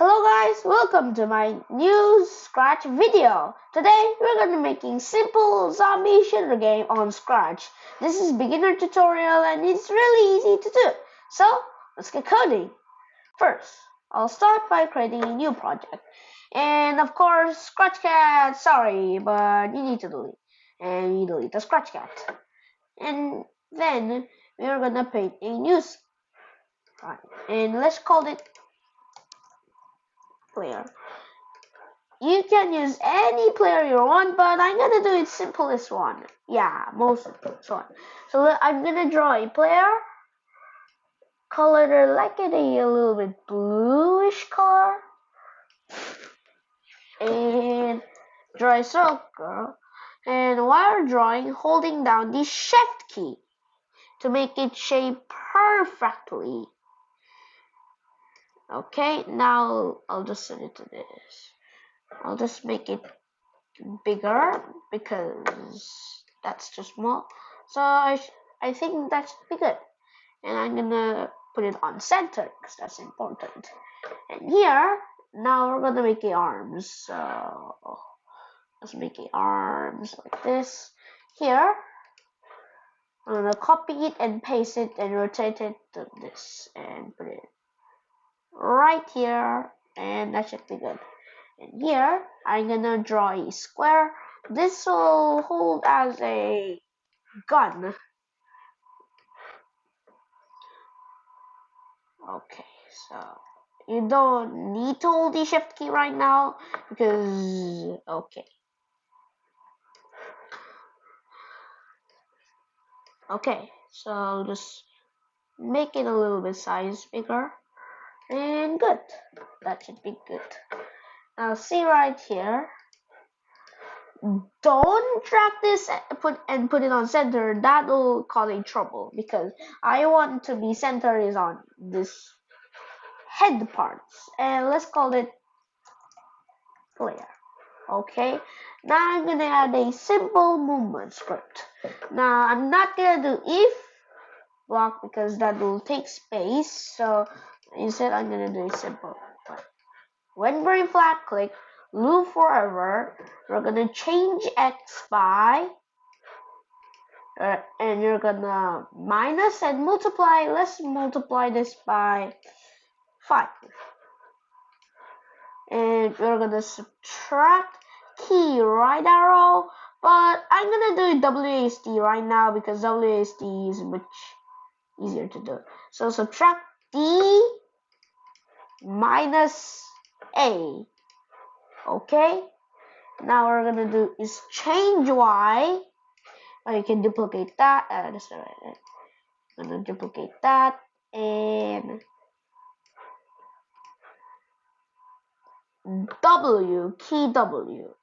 Hello guys, welcome to my new Scratch video. Today we're going to be making simple zombie shooter game on Scratch. This is beginner tutorial and it's really easy to do. So let's get coding. First, I'll start by creating a new project. And of course, Scratchcat, sorry, but you need to delete. And you delete the Scratchcat. And then we're going to paint a new and let's call it player. You can use any player you want, but I'm gonna do it simplest one. Yeah, most simplest one. So I'm gonna draw a player, color it like it a little bit bluish color, and draw a circle. And while drawing, holding down the Shift key to make it shape perfectly. Okay, now I'll just set it to this. I'll just make it bigger because that's too small. So I think that should be good. And I'm gonna put it on center because that's important. And here, now we're gonna make the arms. So let's make the arms like this. Here, I'm gonna copy it and paste it and rotate it to this and put it right here, and that should be good. And here, I'm gonna draw a square. This will hold as a gun. Okay, so you don't need to hold the shift key right now because, okay. Okay, so just make it a little bit size bigger and good. That should be good. Now see right here. Don't drag this and put it on center. That will cause trouble because I want to be center is on this head parts, and let's call it player. Okay, now I'm gonna add a simple movement script. Now I'm not gonna do if block because that will take space, so instead I'm gonna do a simple. When green flag click, loop forever. We're gonna change x by and you're gonna minus and multiply. Let's multiply this by 5. And we're gonna subtract key right arrow, but I'm gonna do WASD right now because WASD is much easier to do. So subtract D minus A. Okay, now we're gonna do is change Y. Or you can duplicate that. I'm gonna duplicate that and W, key W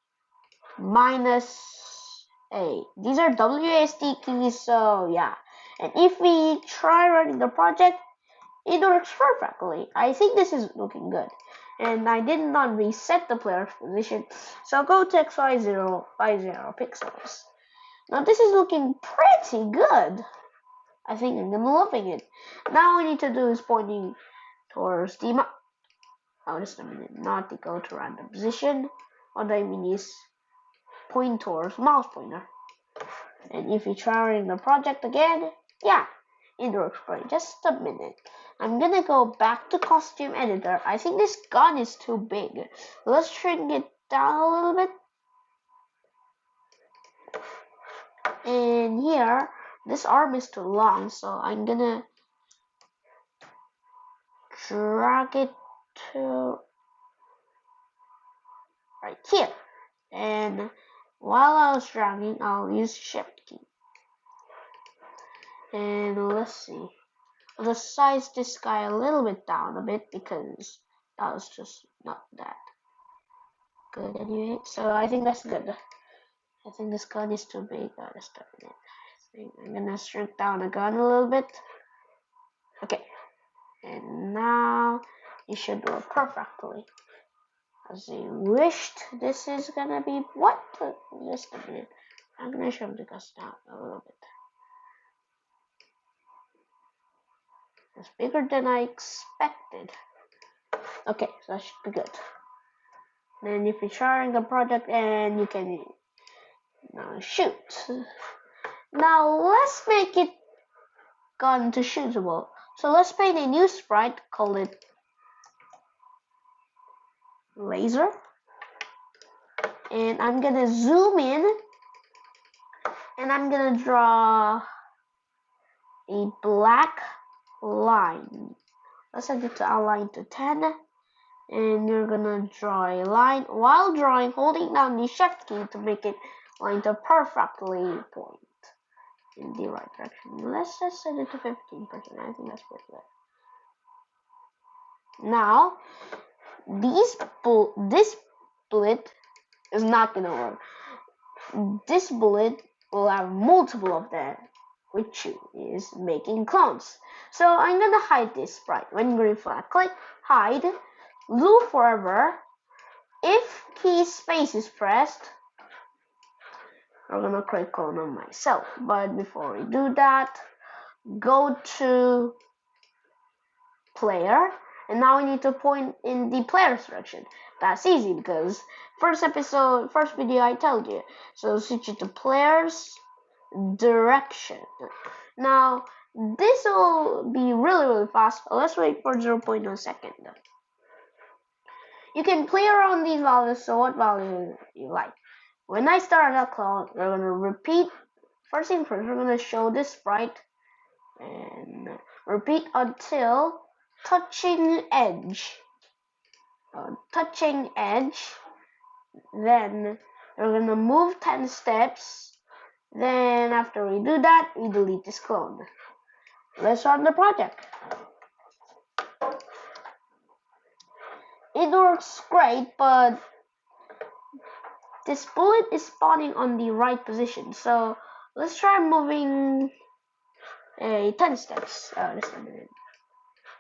minus A. These are WASD keys, so yeah. And if we try running the project, it works perfectly. I think this is looking good. And I did not reset the player's position, so go to XY0 by 0 pixels. Now this is looking pretty good. I think I'm loving it. Now all we need to do is pointing towards the just a minute, not to go to random position. What I mean is point towards mouse pointer. And if you try running the project again, yeah, it works great. Just a minute. I'm gonna go back to costume editor. I think this gun is too big. Let's shrink it down a little bit. And here, this arm is too long, so I'm gonna drag it to right here. And while I was dragging, I'll use shift key. And let's see. I'll just size this guy a little bit down a bit because that was just not that good anyway. So I think that's good. I think this gun is too big. I'm gonna shrink down the gun a little bit. Okay. And now it should work perfectly. As you wished, this is gonna be what? Just a minute. I'm gonna shrink the gun down a little bit. It's bigger than I expected. Okay, so that should be good. Then if you're sharing a project, and you can shoot. Now let's make it gun to shootable. So let's paint a new sprite, call it laser. And I'm gonna zoom in, and I'm gonna draw a black line. Let's set it to outline to 10. And you're gonna draw a line while drawing, holding down the shift key to make it line to perfectly point in the right direction. Let's just set it to 15%. I think that's pretty good. Now, this bullet is not gonna work. This bullet will have multiple of them, which is making clones. So I'm gonna hide this sprite. When green flag, click hide, loop forever. If key space is pressed, I'm gonna create clone on myself. But before we do that, go to player, and now we need to point in the player's direction. That's easy because first video I told you. So switch it to player's direction. Now this will be really fast. Let's wait for 0.1 second. You can play around these values, so what value you like. When I start a clone, we're gonna repeat. First thing first, we're gonna show this sprite and repeat until touching edge. Then we're gonna move 10 steps. Then after we do that, we delete this clone. Let's run the project. It works great, but this bullet is spawning on the right position. So let's try moving 10 steps. Just a minute.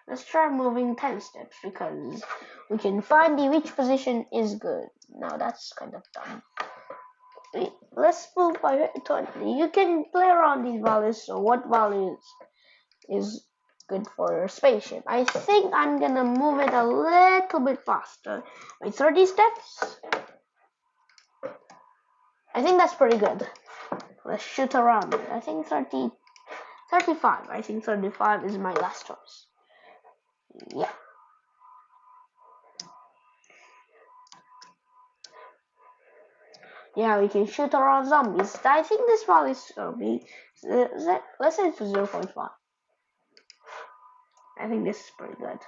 Let's try moving 10 steps because we can find which position is good. Now that's kind of dumb. Let's move by 20. You can play around these values. So what values is good for your spaceship? I think I'm gonna move it a little bit faster. Like 30 steps. I think that's pretty good. Let's shoot around it. I think 35. I think 35 is my last choice. Yeah. Yeah, we can shoot around zombies. I think this value is zombie. Let's say it's 0.5. I think this is pretty good.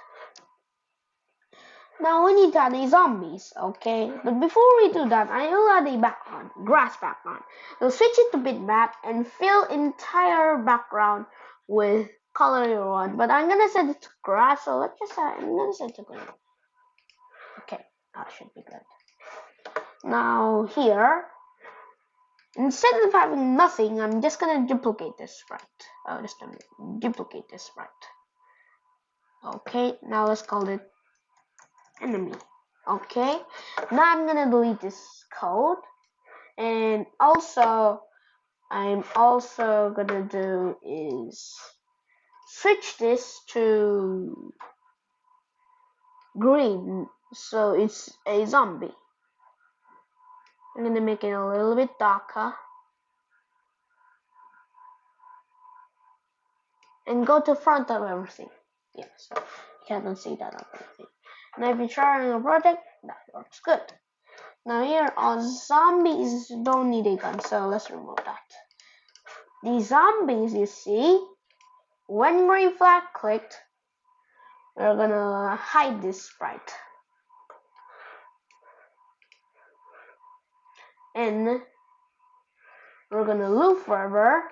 Now we need to add the zombies, okay? But before we do that, I will add a background, grass background. So switch it to bitmap and fill entire background with color you want. But I'm gonna set it to grass, so let's just I'm gonna set it to green. Okay, that should be good. Now here, instead of having nothing, I'm just gonna duplicate this sprite. Just a minute, duplicate this sprite. Okay, now let's call it enemy. Okay, now I'm gonna delete this code, and also I'm also gonna do is switch this to green, so it's a zombie. I'm gonna make it a little bit darker and go to front of everything. Yes, you cannot see that on everything. Now if you're trying a project, that works good. Now here, our zombies don't need a gun, so let's remove that. The zombies, you see, when green flag clicked, we're gonna hide this sprite. And we're gonna loop forever.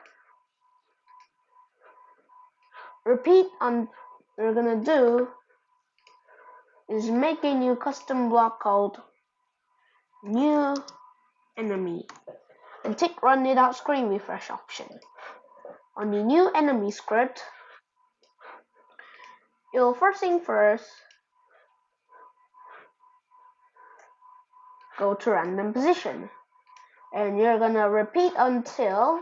Repeat on, we're gonna do is make a new custom block called new enemy and tick run without screen refresh option. On the new enemy script, you'll first thing first go to random position, and you're gonna repeat until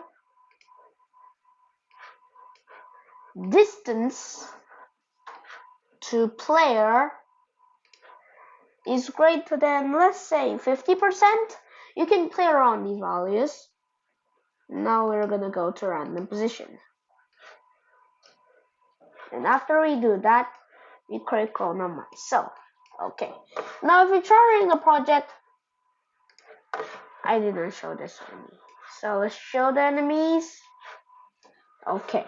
distance to player is greater than, let's say, 50%, you can play around these values. Now we're gonna go to random position. And after we do that, we create clone on myself. Okay. Now if you're trying a project, I didn't show this enemy. So let's show the enemies. Okay.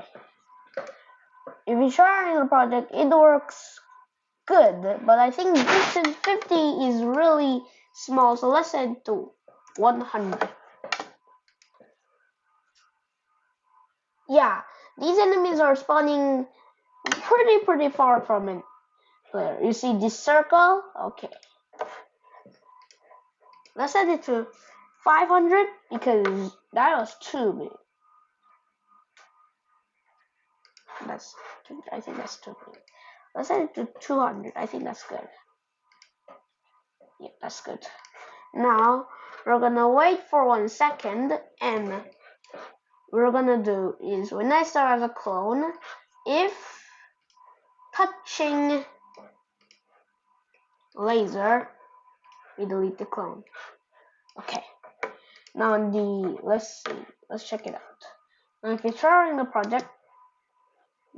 If you're trying a project, it works good, but I think distance 50 is really small, so let's set it to 100. Yeah, these enemies are spawning pretty far from it. Player. You see this circle? Okay. Let's set it to 500 because that was too big. I think that's too big. Let's set it to 200. I think that's good. Yeah, that's good. Now we're gonna wait for 1 second, and what we're gonna do is when I start as a clone, if touching laser, we delete the clone. Okay. Now let's see, let's check it out. Now if you're trying the project,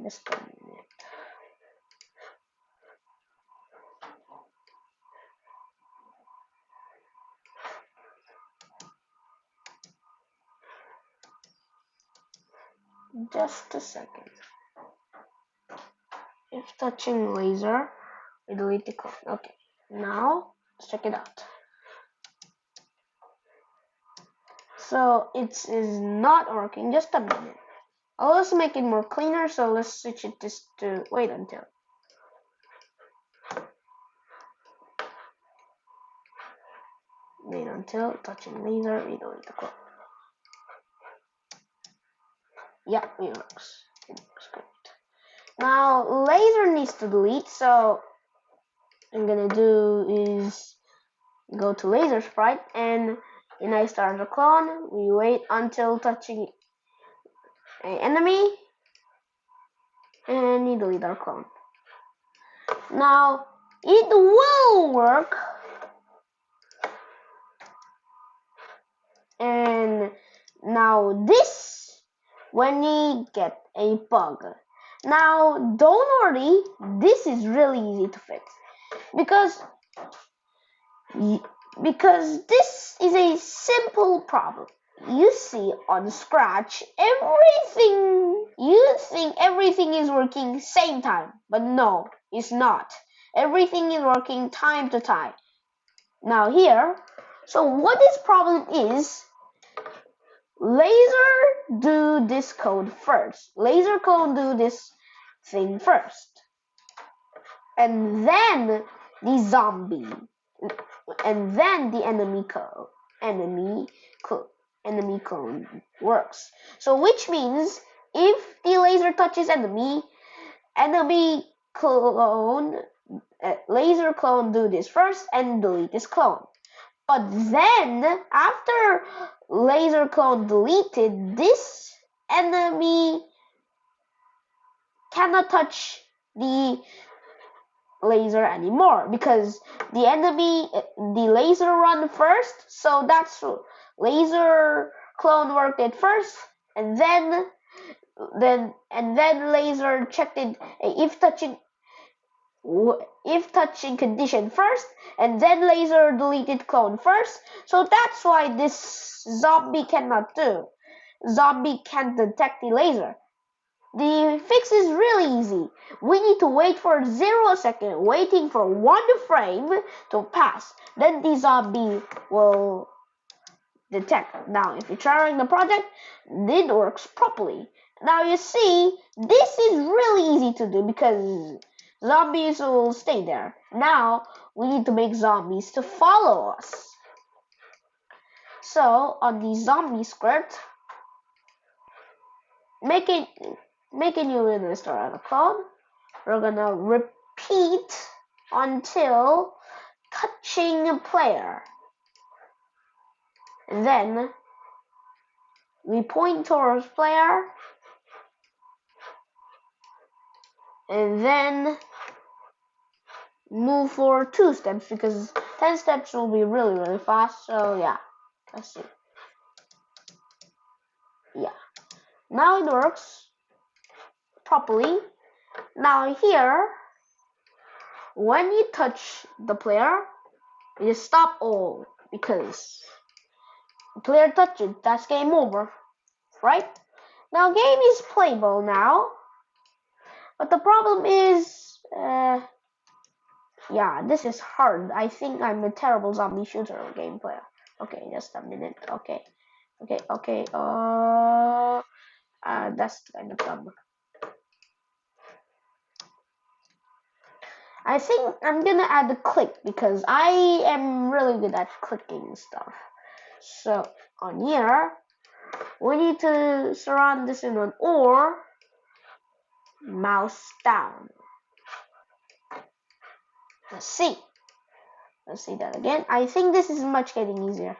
just a minute. Just a second. If touching laser, we delete the clone. Okay. Now let's check it out. So it is not working. Just a minute. I'll also make it more cleaner. So let's switch it just to wait until. Wait until touching laser, we delete the clone. Yeah, it works. It works great. Now laser needs to delete, so what I'm gonna do is go to laser sprite, and when I start the clone, we wait until touching an enemy, and we delete our clone. Now it will work, and now this when we get a bug. Now don't worry, this is really easy to fix because this is a simple problem. You see on Scratch, you think everything is working same time, but no, it's not. Everything is working time to time. Now here, so what this problem is, laser do this code first. Laser code do this thing first. And then the zombie. And then the enemy clone works. So which means if the laser touches enemy clone, laser clone do this first and delete this clone. But then after laser clone deleted, this enemy cannot touch the laser anymore because the laser run first, so that's laser clone worked it first, and then laser checked it if touching condition first, and then laser deleted clone first. So that's why this zombie cannot do. Zombie can't detect the laser. The fix is really easy. We need to wait for 0 second, waiting for 1 frame to pass. Then the zombie will detect. Now, if you're trying the project, it works properly. Now you see, this is really easy to do because zombies will stay there. Now, we need to make zombies to follow us. So, on the zombie script, make a new register on the code. We're gonna repeat until touching player. And then we point towards player. And then move for 2 steps because 10 steps will be really fast. So yeah, let's see. Yeah, now it works properly. Now here, when you touch the player, you stop all because the player touched it. That's game over, right? Now game is playable now, but the problem is, yeah, this is hard. I think I'm a terrible zombie shooter game player. Okay, just a minute. Okay. That's kind of dumb. I think I'm gonna add a click because I am really good at clicking stuff. So on here, we need to surround this in an or mouse down. Let's see that again. I think this is much getting easier.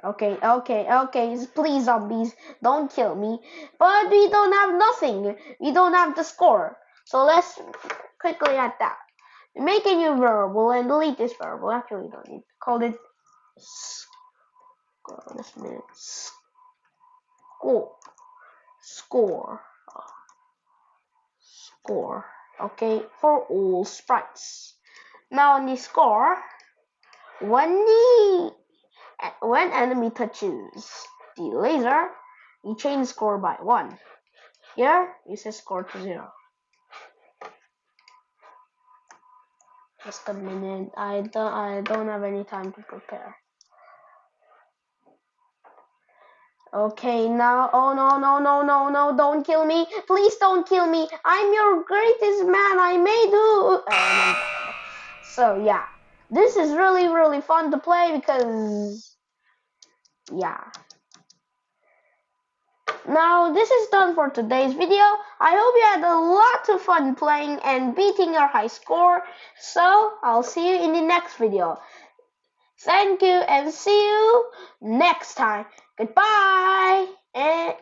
Okay, please zombies, don't kill me. But we don't have nothing. We don't have the score. So let's quickly add that. Make a new variable and delete this variable. Actually, we don't need to call it score. Just a minute. Score. Okay, for all sprites. Now on the score, when enemy touches the laser, you change score by 1. Here, you set score to 0. Just a minute. I don't have any time to prepare. Okay, now, oh no, don't kill me. Please don't kill me. I'm your greatest man. I may do. So yeah, this is really fun to play because, yeah. Now, this is done for today's video. I hope you had a lot of fun playing and beating your high score. So, I'll see you in the next video. Thank you and see you next time. Goodbye. And